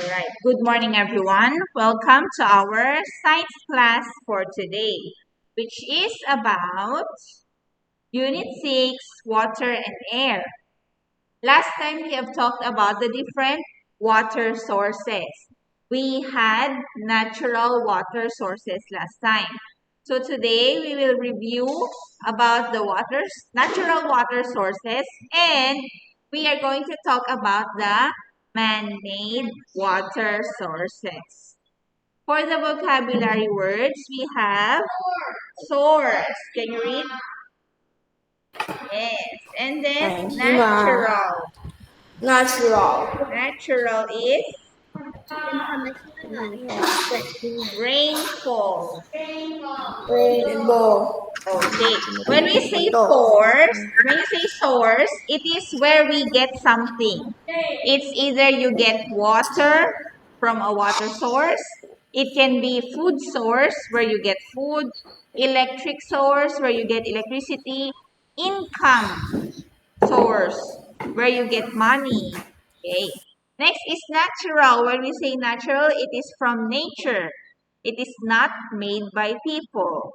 Alright, good morning everyone. Welcome to our science class for today, which is about Unit 6, Water and Air. Last time we have talked about the different water sources. We had natural water sources last time. So today we will review about the natural water sources, and we are going to talk about the man-made water sources. For the vocabulary words, we have source. Can you read? Yes. And then natural. Natural. Natural is rainfall. Rainbow. Okay. When you say source, it is where we get something. It's either you get water from a water source, it can be food source where you get food, electric source where you get electricity, income source where you get money. Okay. Next is natural. When we say natural, it is from nature. It is not made by people.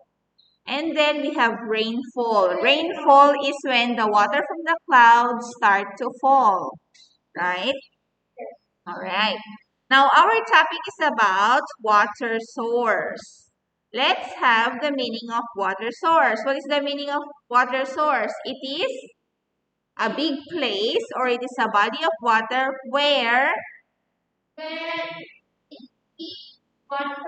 And then we have rainfall. Rainfall is when the water from the clouds start to fall, right? All right. Now our topic is about water source. Let's have the meaning of water source. What is the meaning of water source? It is a big place or it is a body of water where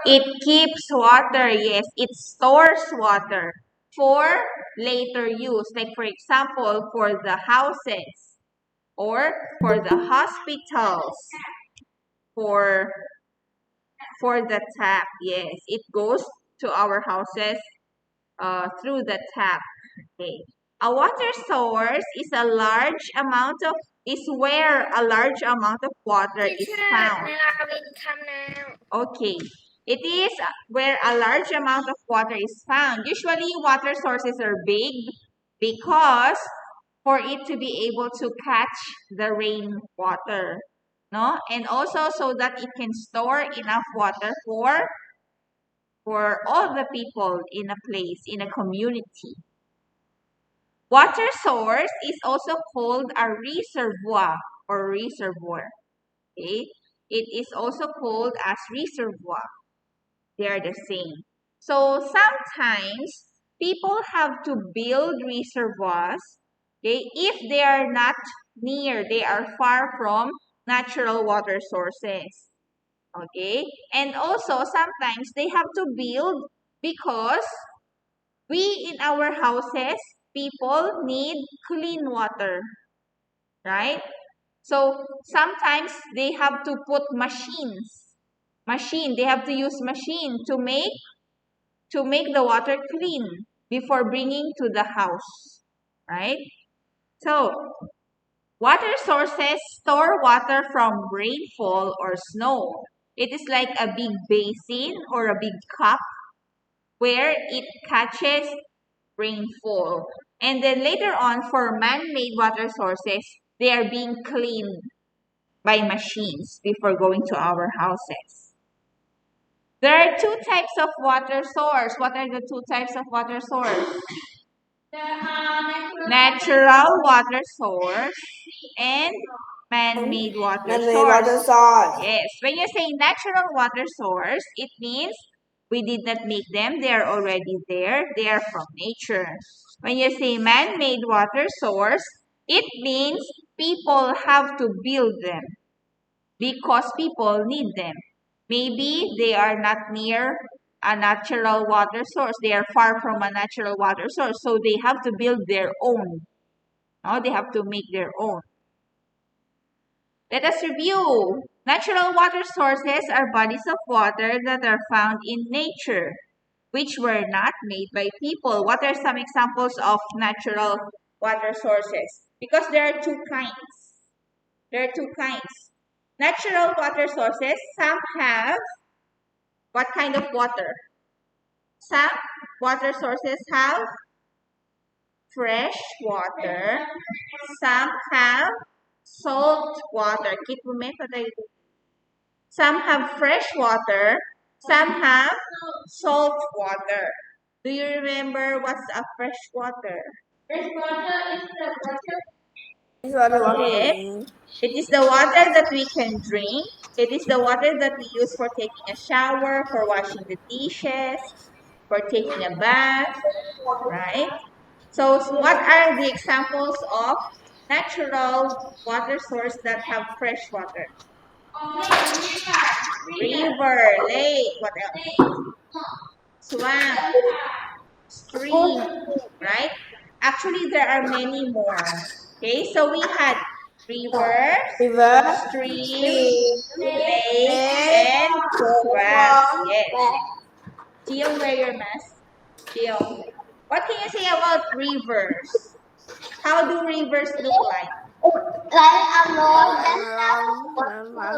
it keeps water. Yes, it stores water for later use. Like for example, for the houses or for the hospitals, for for the tap. Yes, it goes to our houses through the tap. Okay. A water source is where a large amount of water is found. Okay. It is where a large amount of water is found. Usually water sources are big because for it to be able to catch the rain water, no? And also so that it can store enough water for all the people in a place, in a community. Water source is also called a reservoir or reservoir. Okay? It is also called as reservoir. They are the same. So sometimes people have to build reservoirs, okay, if they are not near, they are far from natural water sources. Okay? And also sometimes they have to build because we in our houses, people need clean water, right? So sometimes they have to put they have to use machine to make the water clean before bringing to the house, right? So water sources store water from rainfall or snow. It is like a big basin or a big cup where it catches rainfall. And then later on, for man-made water sources, they are being cleaned by machines before going to our houses. There are two types of water source. What are the two types of water source? Natural water source and man-made water Man-made source. water source. Yes, when you say natural water source, it means we did not make them. They are already there. They are from nature. When you say man-made water source, it means people have to build them because people need them. Maybe they are not near a natural water source. They are far from a natural water source. So they have to build their own. No, they have to make their own. Let us review. Natural water sources are bodies of water that are found in nature, which were not made by people. What are some examples of natural water sources? Because there are two kinds. There are two kinds. Natural water sources, some have what kind of water? Some water sources have fresh water. Some have salt water. Keep mo, patay. Some have fresh water, some have salt water. Do you remember what's a fresh water? Fresh water is the water. It's water we Yes. drink. It is the water that we can drink. It is the water that we use for taking a shower, for washing the dishes, for taking a bath, right? So what are the examples of natural water source that have fresh water? River, lake, what else? Swamp, stream, right? Actually, there are many more. Okay, so we had rivers, River, stream, stream, lake, lake, and swamps. swamp, Yes. Gio, wear your mask. Gio, what can you say about rivers? How do rivers look like? like a long,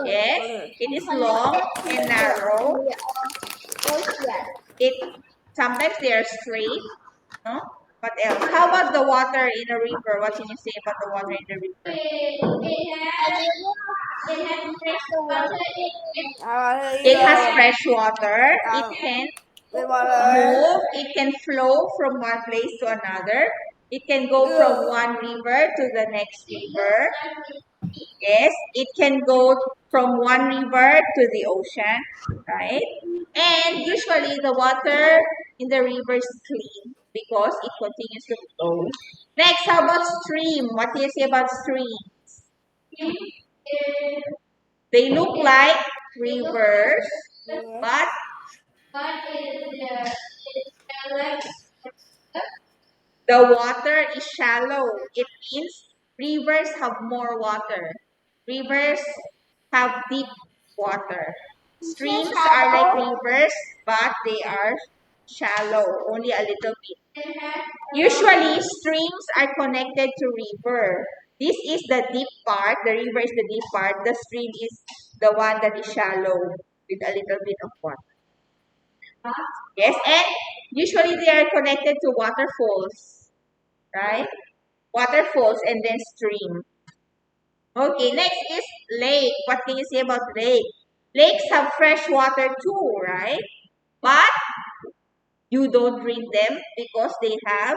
Yes, it is long and narrow. It sometimes they are straight. No? What else? How about the water in a river? What can you say about the water in the river? It has fresh water. It can move. It can flow from one place to another. It can go from one river to the next river. Yes, it can go from one river to the ocean, right? And usually the water in the river is clean because it continues to flow. Next, how about stream? What do you say about stream? They look like rivers, but the water is shallow. It means rivers have more water. Rivers have deep water. Streams are like rivers, but they are shallow, only a little bit. Usually, streams are connected to river. This is the deep part. The river is the deep part. The stream is the one that is shallow with a little bit of water. Yes, and usually they are connected to waterfalls, right? Waterfalls and then stream. Okay, next is lake. What can you say about lake? Lakes have fresh water too, right? But you don't drink them because they have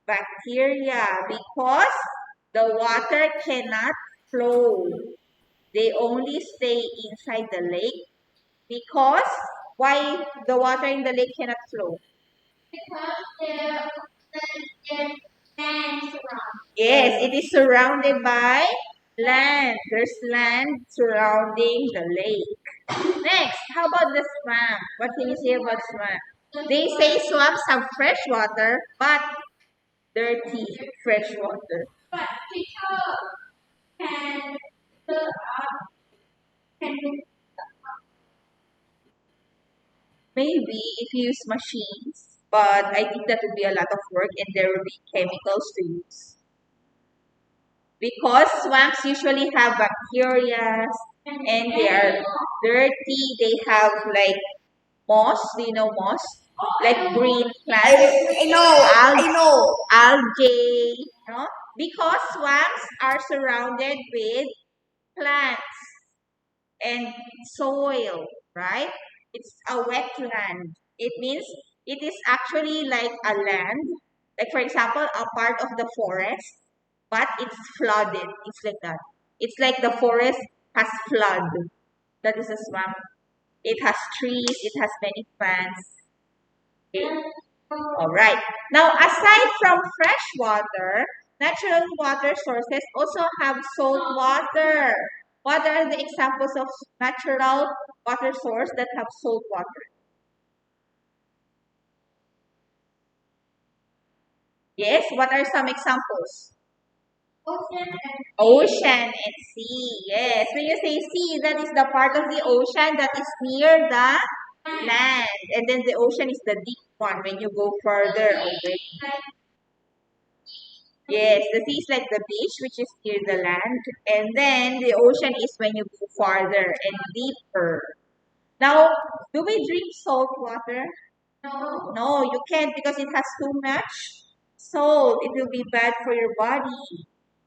bacteria. Because the water cannot flow. They only stay inside the lake. Because why the water in the lake cannot flow? Yes, it is surrounded by land. There's land surrounding the lake. Next, how about the swamp? What can you say about swamp? They say swamps have fresh water, but dirty fresh water. Maybe if you use machines, but I think that would be a lot of work and there will be chemicals to use. Because swamps usually have bacteria and they are dirty. They have like moss. Do you know moss? Like green plants. I know. Algae. No? Because swamps are surrounded with plants and soil, right? It's a wetland. It means it is actually like a land. Like for example, a part of the forest, but it's flooded. It's like that. It's like the forest has flood. That is a swamp. It has trees. It has many plants. Okay. All right. Now, aside from fresh water, natural water sources also have salt water. What are the examples of natural water source that have salt water? Yes, what are some examples? Ocean and sea. Yes, when you say sea, that is the part of the ocean that is near the land. And then the ocean is the deep one when you go further away. Yes, the sea is like the beach, which is near the land. And then the ocean is when you go farther and deeper. Now, do we drink salt water? No, you can't because it has too much salt. It will be bad for your body.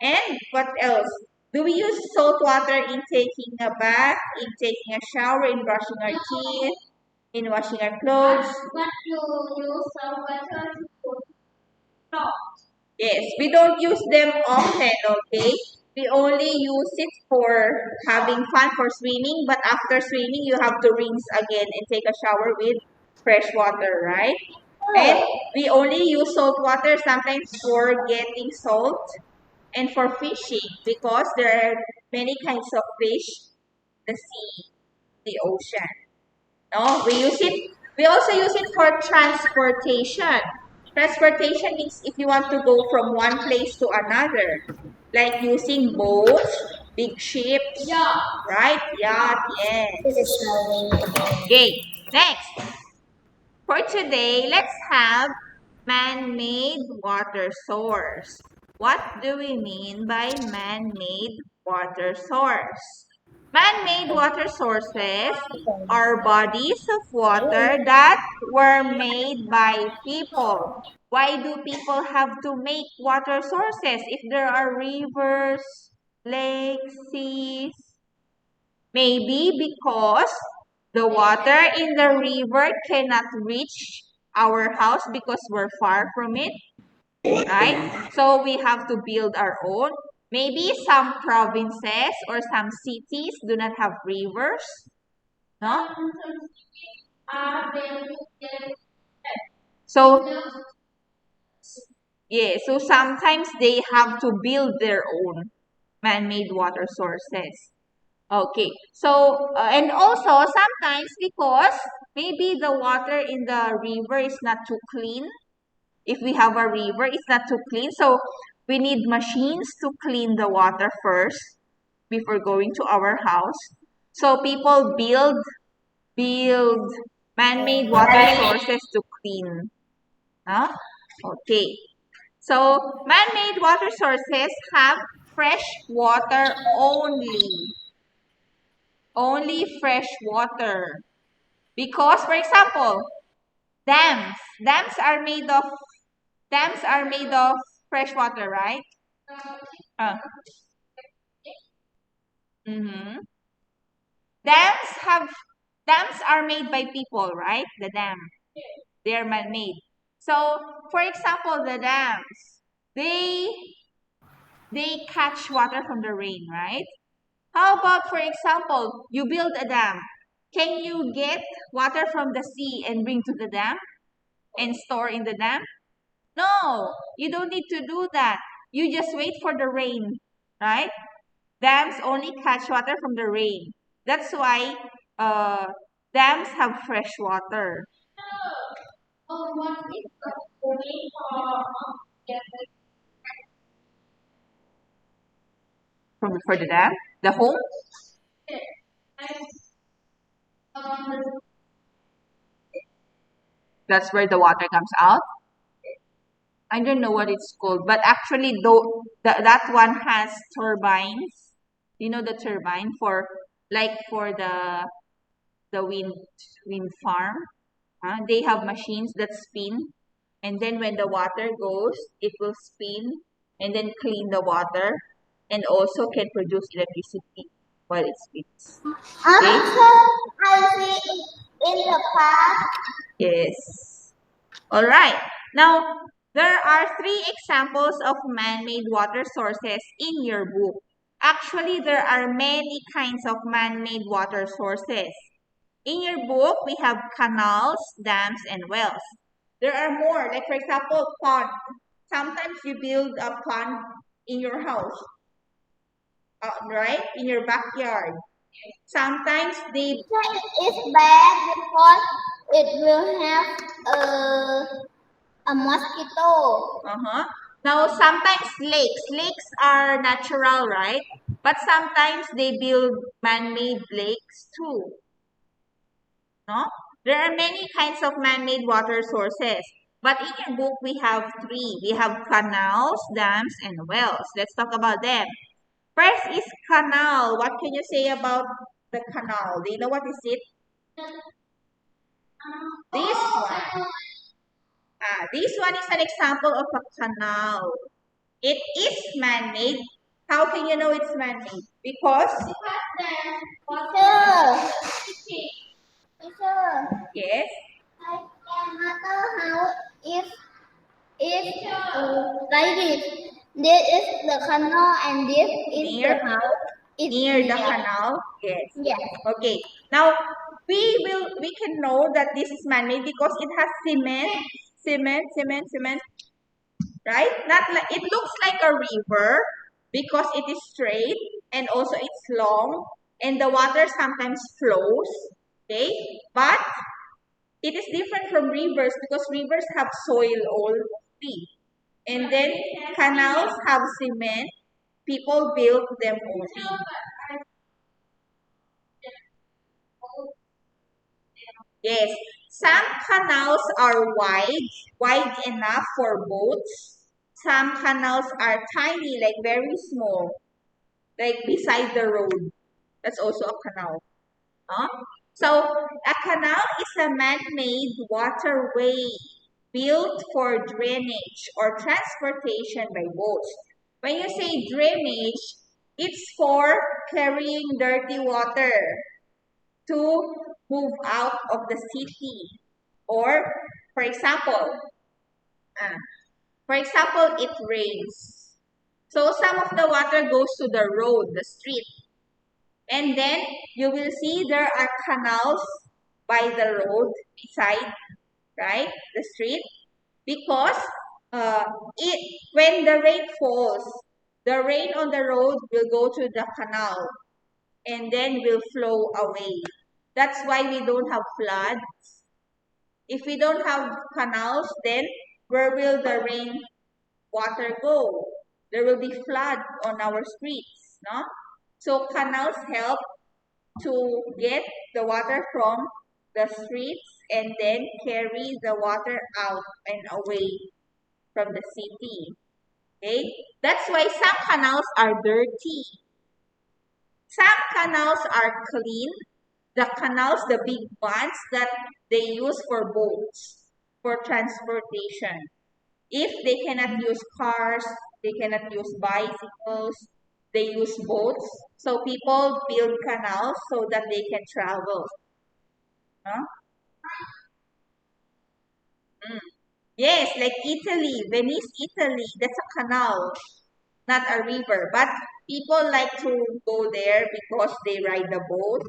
And what else? Do we use salt water in taking a bath, in taking a shower, in brushing our teeth, in washing our clothes? But you use some water to put no. Yes, we don't use them often, okay? We only use it for having fun for swimming, but after swimming, you have to rinse again and take a shower with fresh water, right? And we only use salt water sometimes for getting salt and for fishing because there are many kinds of fish, the sea, the ocean. No, we use it. We also use it for transportation. Transportation means if you want to go from one place to another, like using boats, big ships, Yeah. right? Yacht, This yes. is snowing again. Okay, next. For today, let's have man-made water source. What do we mean by man-made water source? Man-made water sources are bodies of water that were made by people. Why do people have to make water sources if there are rivers, lakes, seas? Maybe because the water in the river cannot reach our house because we're far from it, right? So we have to build our own. Maybe some provinces or some cities do not have rivers, no? So yeah, so sometimes they have to build their own man-made water sources. Okay, so and also sometimes because maybe the water in the river is not too clean. If we have a river, it's not too clean. So we need machines to clean the water first before going to our house. So people build man-made water sources to clean. Huh? Okay. So man-made water sources have fresh water only. Only fresh water. Because, for example, dams. Dams are made of fresh water, right? Uh, mm-hmm. Dams have dams are made by people, right? The dam. They are man-made. So, for example, the dams, they they catch water from the rain, right? How about, for example, you build a dam? Can you get water from the sea and bring to the dam and store in the dam? No, you don't need to do that. You just wait for the rain, right? Dams only catch water from the rain. That's why uh, dams have fresh water. What is the point of For the dam, the home, that's where the water comes out. I don't know what it's called, but actually, though that one has turbines. You know the turbine for like for the wind farm. They have machines that spin, and then when the water goes, it will spin and then clean the water, and also can produce electricity while it spins. Okay. I see in the past. Yes. All right. Now, there are three examples of man-made water sources in your book. Actually, there are many kinds of man-made water sources. In your book, we have canals, dams, and wells. There are more, like for example, pond. Sometimes you build a pond in your house, right? In your backyard. Sometimes they It's bad because it will have a mosquito. Uh-huh. Now, sometimes lakes are natural, right? But sometimes they build man-made lakes too, no? There are many kinds of man-made water sources. But in your book, we have three. We have canals, dams, and wells. Let's talk about them. First is canal. What can you say about the canal? Do you know what is it? This one. This one is an example of a canal. It is man-made How can you know it's man-made? Because Teacher, teacher, yes, I matter how if like this. This is the canal and this is the near house. It's near the canal. Yes. Yes. Okay. Now we can know that this is man-made because it has cement, right? Not like it looks like a river because it is straight and also it's long and the water sometimes flows. Okay, but it is different from rivers because rivers have soil already. And then canals have cement. People build them only. Yes. Some canals are wide enough for boats. Some canals are tiny, like very small, like beside the road. That's also a canal. Huh? So a canal is a man-made waterway built for drainage or transportation by boats. When you say drainage, it's for carrying dirty water to move out of the city. Or, for example, uh, it rains. So some of the water goes to the road, the street. And then you will see there are canals by the road beside, right, the street, because uh, when the rain falls, the rain on the road will go to the canal and then will flow away. That's why we don't have flood. If we don't have canals, then where will the rain water go? There will be flood on our streets, no? So canals help to get the water from the streets and then carry the water out and away from the city. Okay? That's why some canals are dirty. Some canals are clean. The canals, the big ones that they use for boats, for transportation. If they cannot use cars, they cannot use bicycles, they use boats. So people build canals so that they can travel. Huh? Mm. Yes, like Italy, Venice, Italy, that's a canal, not a river. But people like to go there because they ride the boat.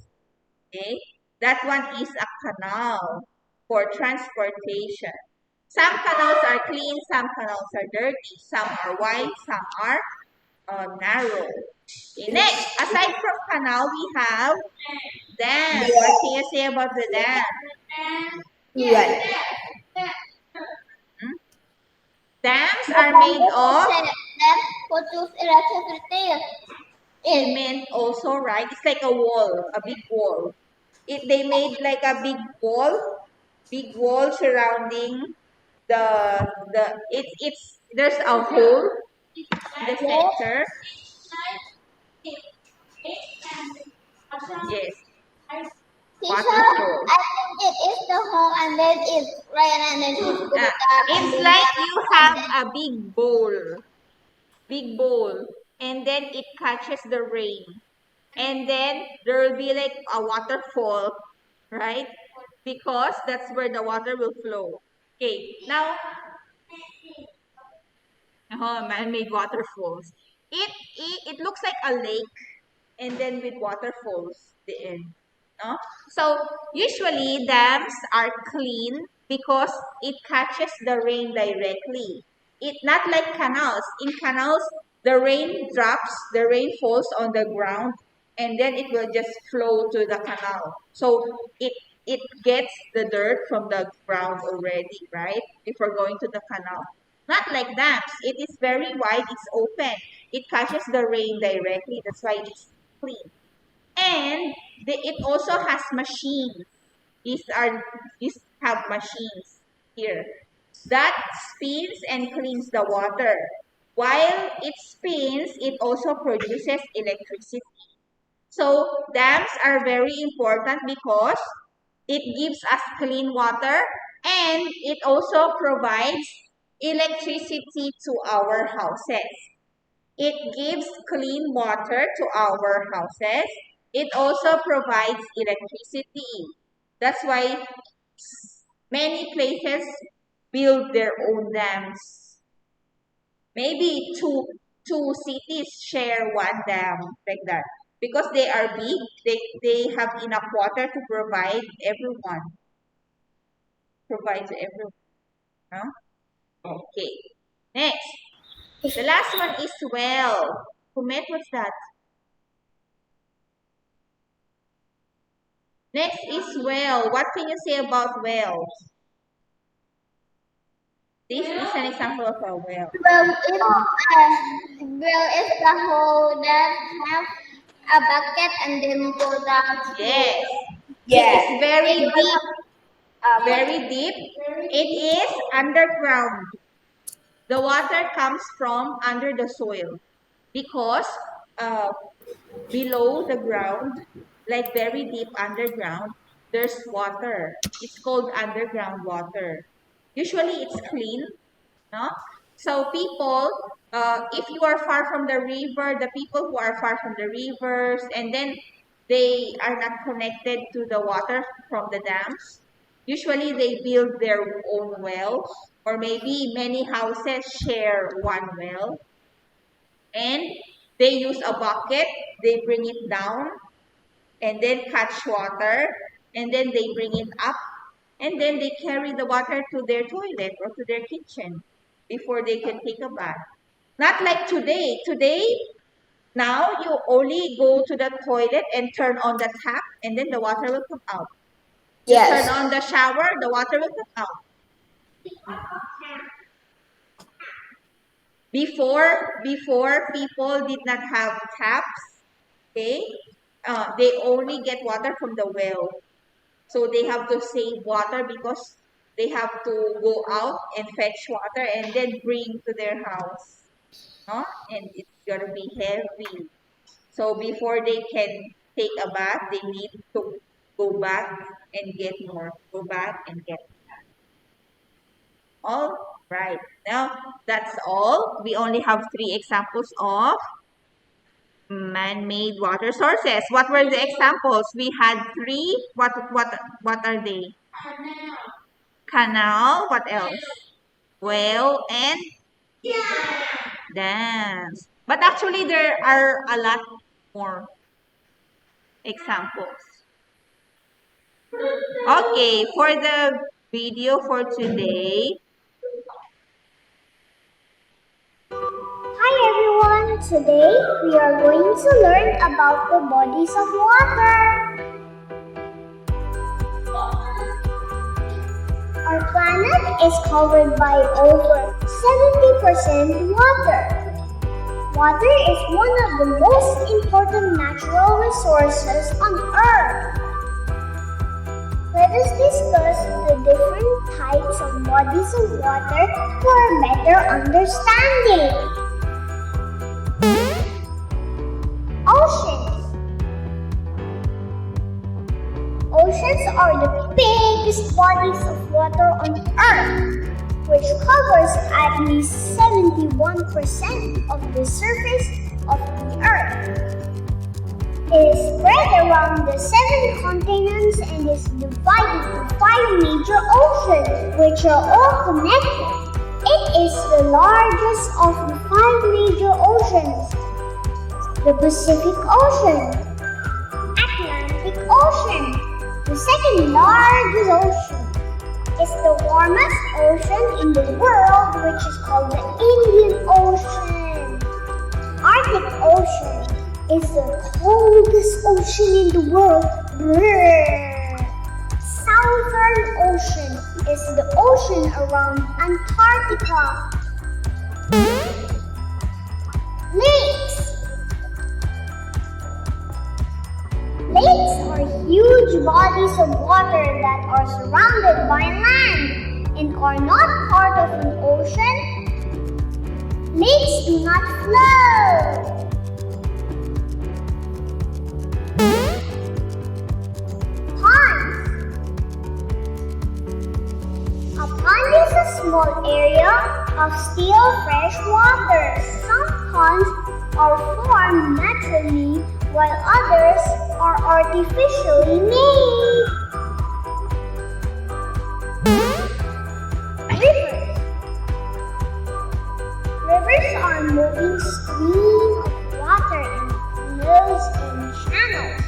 Okay, that one is a canal for transportation. Some canals are clean, some canals are dirty, some are wide, some are narrow. Okay, next, aside from canal, we have dam. What can you say about the dam? Right. Hmm? Dams The are made of conductor that produce electricity. It cement also, right? It's like a wall, a big wall. They made like a big wall surrounding it's there's a hole in the yes. center. Yes, Teacher, water flow. I think it is the hole and then it's rain and then it's go Ah, down and it's then like down you and have then a big bowl, and then it catches the rain, and then there will be like a waterfall, right? Because that's where the water will flow. Okay, now man-made waterfalls. It looks like a lake, and then with waterfalls the end. No? So usually dams are clean because it catches the rain directly. It not like canals. In canals, the rain drops, the rain falls on the ground, and then it will just flow to the canal. So it gets the dirt from the ground already, right? If we're going to the canal. Not like dams. It is very wide, it's open. It catches the rain directly. That's why it's clean. And it also has machines. These have machines here that spins and cleans the water. While it spins, it also produces electricity. So dams are very important because it gives us clean water and it also provides electricity to our houses. It gives clean water to our houses. It also provides electricity. That's why many places build their own dams. Maybe two cities share one dam like that. Because they are big, they have enough water to provide everyone. Provide to everyone. Huh? Okay. Next. The last one is well. Kumet, what's that? Next is well. What can you say about wells? This is an example of a well. If the hole that have a bucket and then go down to Yes. yeah. It is very It deep. bucket. Very deep. It is underground. The water comes from under the soil because uh, below the ground, like very deep underground, there's water. It's called underground water. Usually it's clean, no? So people, if you are far from the river, the people who are far from the rivers, and then they are not connected to the water from the dams, usually they build their own wells, or maybe many houses share one well, and they use a bucket, they bring it down, and then catch water, and then they bring it up, and then they carry the water to their toilet or to their kitchen before they can take a bath. Not like today. Today, now you only go to the toilet and turn on the tap, and then the water will come out. You turn on the shower, the water will come out. Before people did not have taps, okay, they only get water from the well. So they have to save water because they have to go out and fetch water and then bring to their house. No? And it's gonna be heavy. So before they can take a bath, they need to go back and get more. Go back and get. All right. Now that's all. We only have 3 examples of man-made water sources. What were the examples? We had 3. What are they? Canal. What else? Well and dams. But actually there are a lot more examples. Okay, for the video for today. Hi everyone! Today we are going to learn about the bodies of water. Our planet is covered by over 70% water. Water is one of the most important natural resources on Earth. Let us discuss the different types of bodies of water for a better understanding. Oceans. Oceans are the biggest bodies of water on Earth, which covers at least 71% of the surface of the Earth. It is spread around the 7 continents and is divided into 5 major oceans, which are all connected. It is the largest of the 5 major oceans. The Pacific Ocean, Atlantic Ocean, the second largest ocean, is the warmest ocean in the world, which is called the Indian Ocean. Arctic Ocean is the coldest ocean in the world. Southern Ocean is the ocean around Antarctica. Lakes. Lakes are huge bodies of water that are surrounded by land and are not part of an ocean. Lakes do not flow. Ponds. A pond is a small area of still fresh water. Some ponds artificially made. Rivers. Rivers are moving streams of water in flows and channels.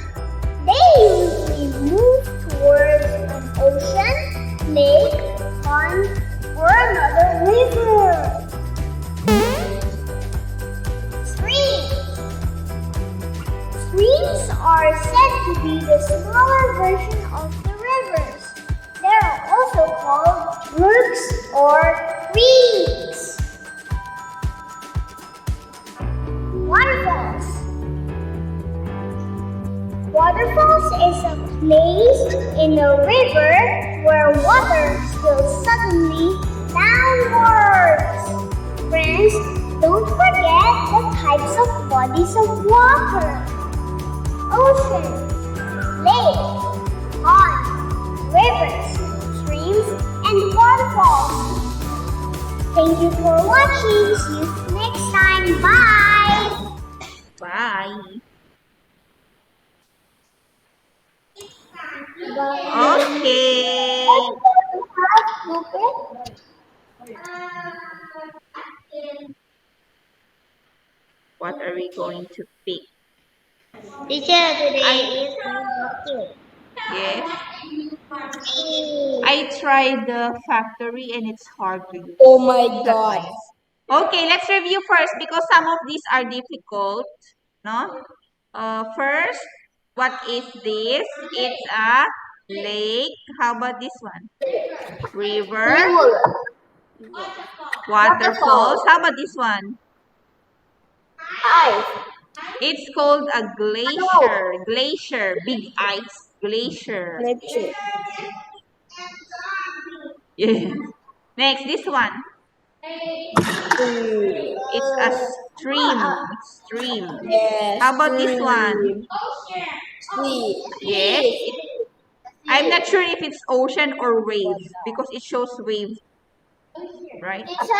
They usually move towards an ocean, lake, pond, or another river. Streams. Streams are said to be the smaller version of the rivers. They are also called brooks or creeks. Waterfalls. Waterfalls is a place in a river where water spills suddenly downwards. Friends, don't forget the types of bodies of water. Ocean, lake, pond, rivers, streams, and waterfalls. Thank you for watching. See you next time. Bye! Bye. Bye. Okay. What are we going to pick? Teacher, today I is my yes. birthday. I tried the factory and it's hard to use. Oh my It's not god. nice. Okay, let's review first because some of these are difficult. No? First, what is this? It's a lake. How about this one? River. River. Waterfalls. How about this one? Ice. It's called a glacier. Glacier. Big ice. Glacier. Glacier. Yeah. Next, this one. It's a stream. Stream. Yes. How about this one? Sea. Yes. I'm not sure if it's ocean or wave because it shows wave, right? It is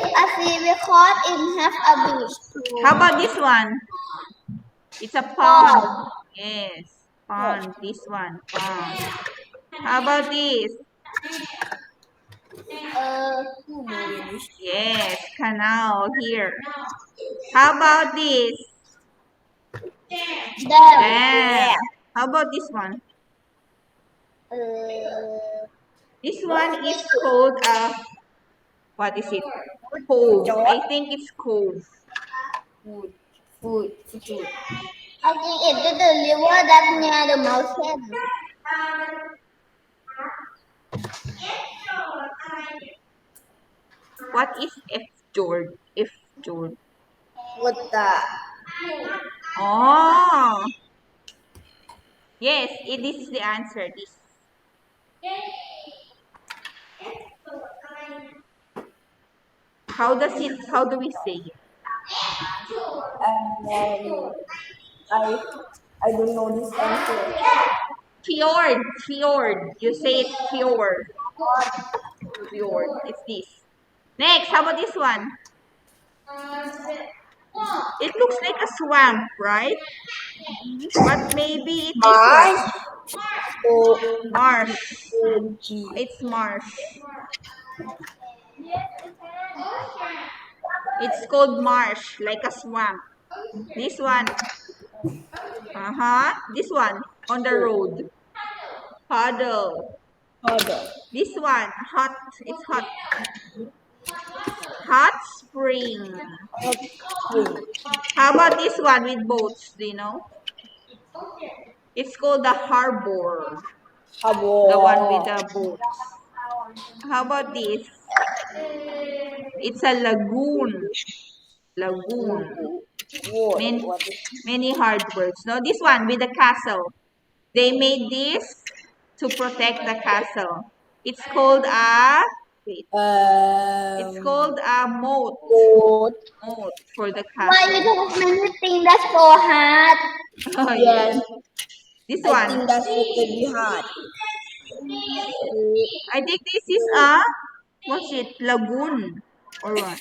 a sea because it has a beach. How about this one? It's a pond. Yes. Pond. This one. Pond. How about this? Yes. Canal here. How about this? Dam. How about this one? This one is called a, what is it? Cove. I think it's cove. Food. Food. I think it is the river that near the mountain. What is F Jord? F Jord. What the? Oh. Yes, this is the answer. This. How does it? How do we say it? I I don't know this answer. Fjord. Fjord. You say it fjord. Fjord. It's this. Next, how about this one? It looks like a swamp, right? But maybe it is what? Marsh. O-G. It's marsh. It's called marsh, like a swamp. This one. This one, on the road. Puddle. Puddle. This one, hot. It's hot. Hot spring. Hot spring. How about this one with boats? Do you know? It's called the harbor. Harbor. The one with the boats. How about this? It's a lagoon. Lagoon. Many, What is many hard words. No, this one with the castle. They made this to protect the castle. It's called a, wait, it's called a moat. boat? Moat for the Why castle. you don't many things that's so hard? Oh, Yes. yes. This I think one. that's what could be hard. I think this is a, what's it? Lagoon. Or what?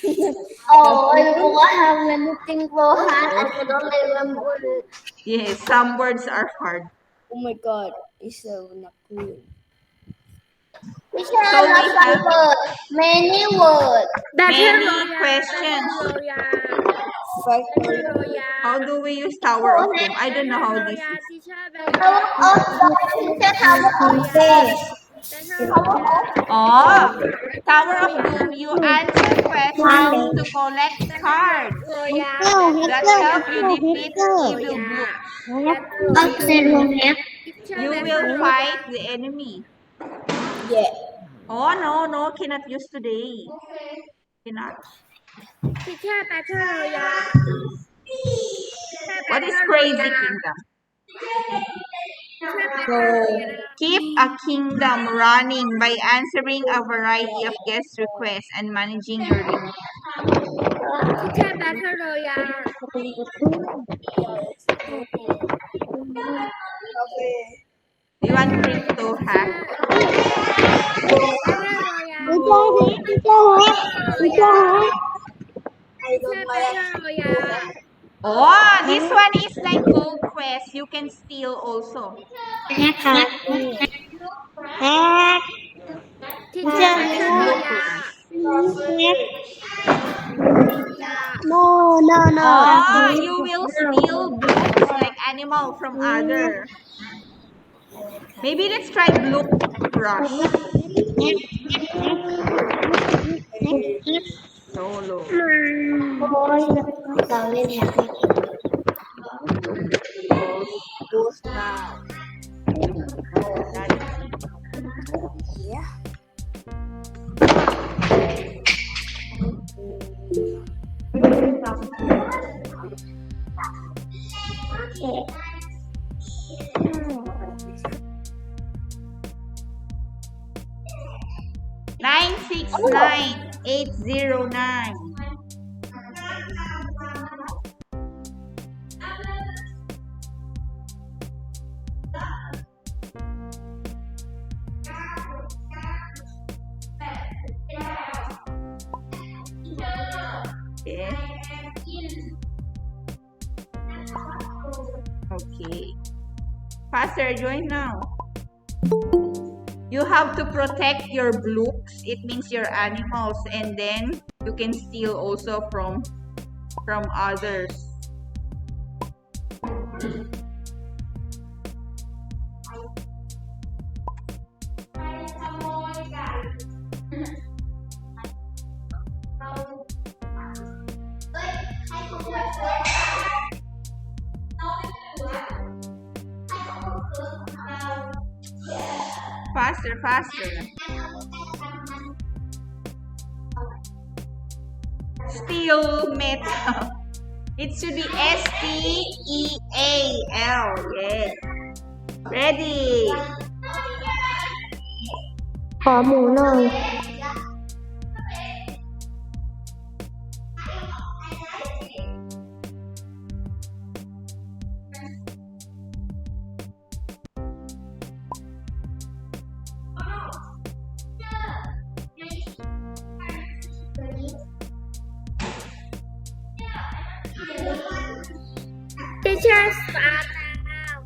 Oh, I have anything for hand. I cannot remember it. Yes, some words are hard. Oh my god, it's not cool. Teacher, So we not have some word. Many words. many questions. Factory. How do we use Tower of Doom? I don't know how this is. Power of God. Teacher, power of God. Power of Oh, Tower of Doom, you answer questions to collect cards that help you defeat evil blue. You will fight the enemy. Yeah. Oh, no, no, cannot use today. Cannot. What is Crazy Kingdom? So, Keep a kingdom running by answering a variety of guest requests and managing your ring. okay. Do you want crypto hack? I don't like Oh, this one is like gold quest. You can steal also. That is blue quest. No, no, no. Oh, you will steal blues like animal from other. Maybe let's try blue rush. Solo. ghost now. That is it. Yeah. Nine six nine 809. Okay. Okay. Faster, join now. You have to protect your blooks. It means your animals, and then you can steal also from others. Faster, faster. Steal metal. It should be STEAL. Yes. Ready. ขอหมูหน่อย Teacher, start now.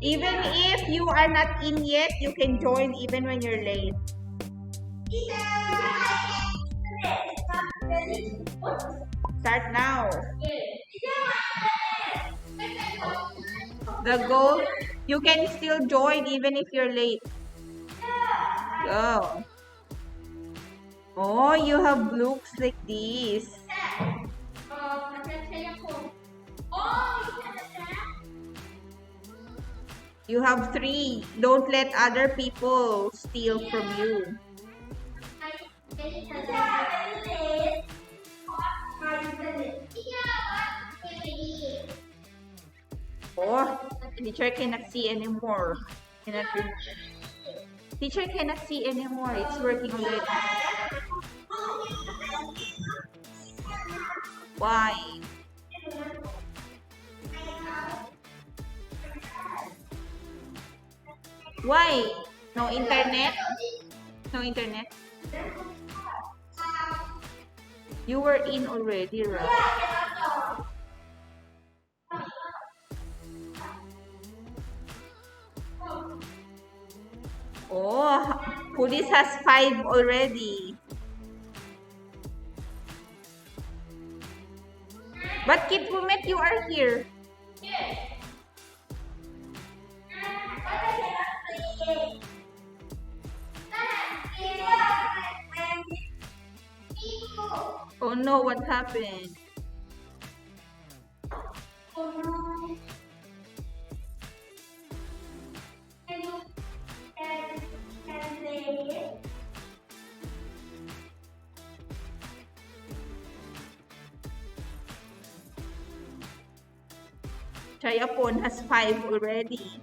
Even if you are not in yet, you can join even when you're late. Start now. The goal, you can still join even if you're late. Go. Oh, you have looks like this. You have 3. Don't let other people steal from you. Oh, teacher cannot see anymore. Cannot read. Teacher cannot see anymore. It's working already. Why? Why? No internet? No internet? You were in already, right? Oh, police has 5 already. But Kit Pumet, you are here. Oh no, what happened? Chayapon has 5 already.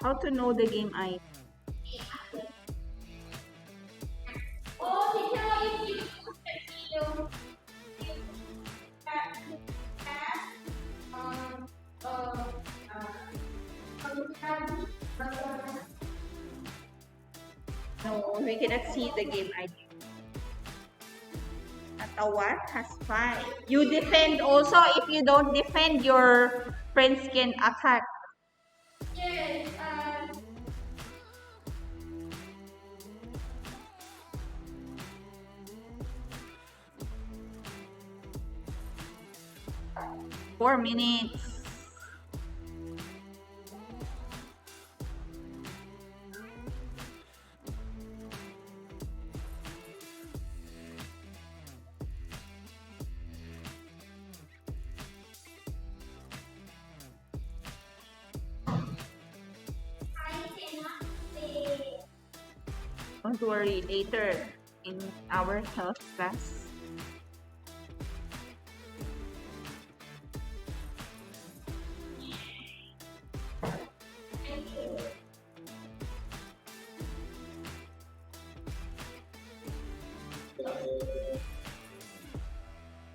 How to know the game ID? No, we cannot see the game ID. What has 5. You defend also. If you don't defend, your friends can attack. Yes. 4 minutes. Don't worry, later in our health class.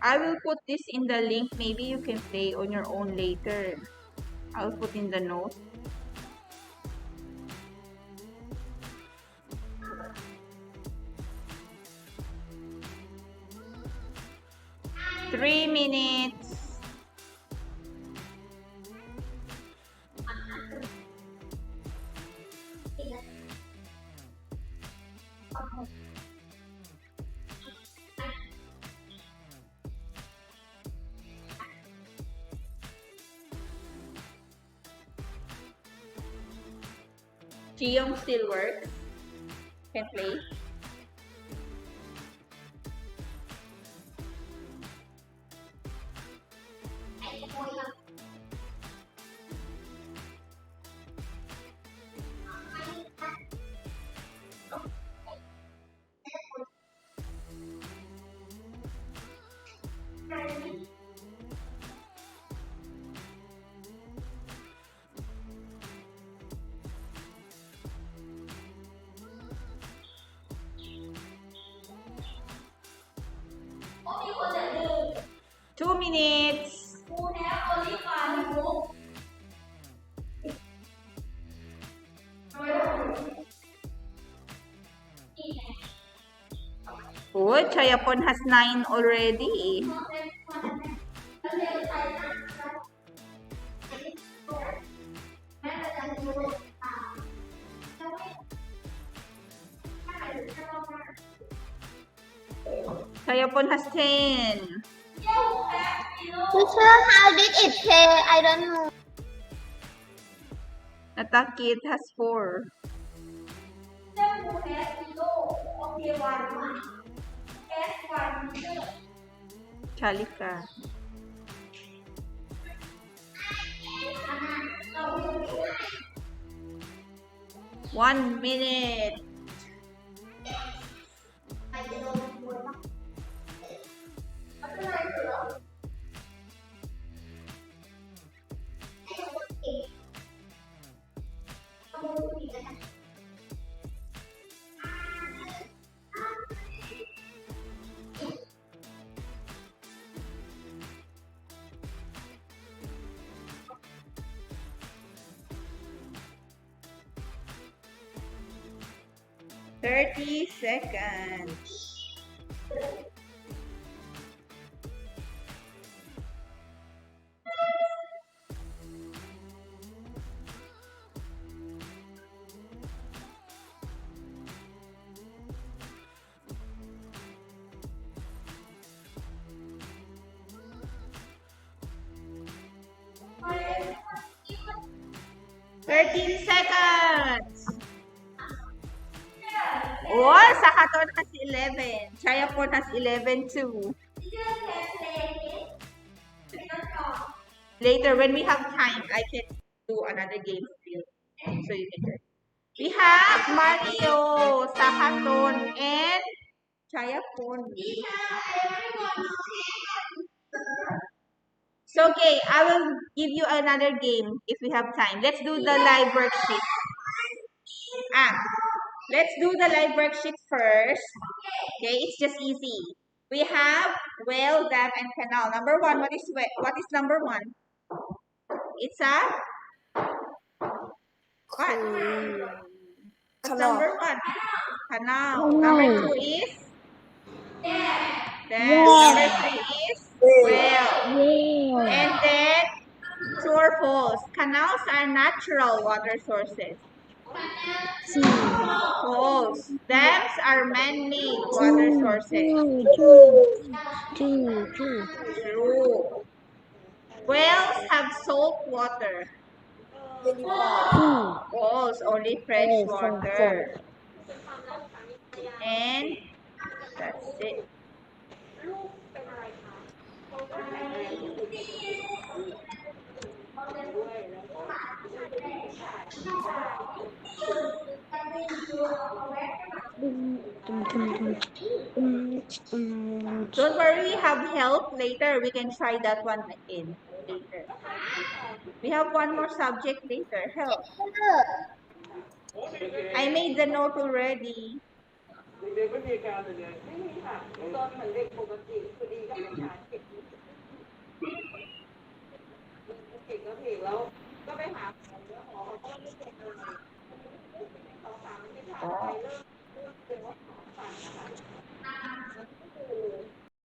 I will put this in the link. Maybe you can play on your own later. I'll put in the note. Three minutes. Chiyong still works. Can play. Two minutes. Oh, Chayapon has 9 already. Chayapon has 10. Teacher, how did it play? I don't know. Natakit has 4. Chalika. 1 minute. Thirty seconds. Thirteen seconds. Oh, Sakaton has 11. Chayapon has 11 too. Later, when we have time, I can do another game for you. So you can do it. We have Mario, Sakaton, and Chayapon. So, okay, I will give you another game if we have time. Let's do the live worksheet. Let's do the live worksheet first. Okay, it's just easy. We have well, dam, and canal. Number one, what is number one? It's a what? What's number one? Canal. Number two is dam. Number three is well. And then true or false. Canals are natural water sources. False. Dams are man-made water sources. True. Wells have salt water. False. Only fresh water. And that's it. Don't worry, we have help later. We can try that one again later. We have one more subject later. Help. I made the note already.